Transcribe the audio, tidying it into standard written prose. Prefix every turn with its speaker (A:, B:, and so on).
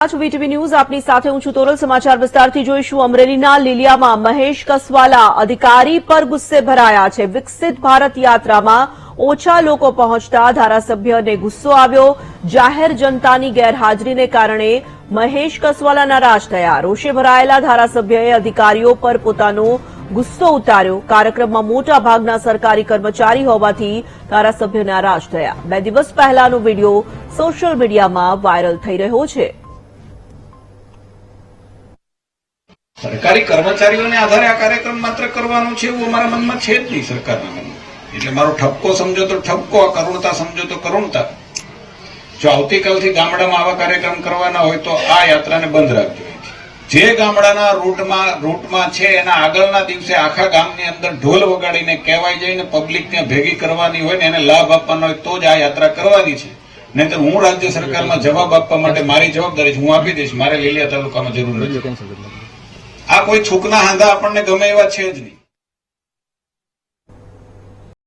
A: VTV news આપની સાથે હું છું તોરલ. સમાચાર વિસ્તારથી જોઈશું. અમરેલીના લીલિયામાં મહેશ કસવાલા અધિકારી પર ગુસ્સે ભરાયા છે. વિકસિત ભારત યાત્રામાં ઓછા લોકો પહોંચતા ધારાસભ્યને ગુસ્સો આવ્યો. જાહેર જનતાની ગેરહાજરીને કારણે મહેશ કસવાલા નારાજ થયા. રોષે ભરાયેલા ધારાસભ્યએ અધિકારીઓ પર પોતાનો ગુસ્સો ઉતાર્યો. કાર્યક્રમમાં મોટા ભાગના સરકારી કર્મચારી હોવાથી ધારાસભ્ય નારાજ થયા. 2 દિવસ પહેલાનો વિડીયો સોશિયલ મીડિયામાં વાયરલ થઈ રહ્યો છે.
B: સરકારી કર્મચારીઓને આધારે આ કાર્યક્રમ માત્ર કરવાનો છે એવું અમારા મનમાં છે જ નહીં. સરકારના મનમાં એટલે મારો ઠપકો સમજો તો ઠપકો, કરુણતા સમજો તો કરુણતા. જો આવતીકાલથી ગામડામાં આવા કાર્યક્રમ કરવાના હોય તો આ યાત્રાને બંધ રાખજો. જે ગામડાના રૂટમાં છે એના આગળના દિવસે આખા ગામની અંદર ઢોલ વગાડીને કહેવાય જઈને પબ્લિકને ભેગી કરવાની હોય ને એને લાભ આપવાનો હોય તો જ આ યાત્રા કરવાની છે. નહીંતર હું રાજ્ય સરકારમાં જવાબ આપવા માટે મારી જવાબદારી હું આપી દઈશ. મારે લીલિયા તાલુકામાં જરૂર નથી. આ કોઈ છૂકના હાંધા આપણને ગમે એવા છે જ નહીં.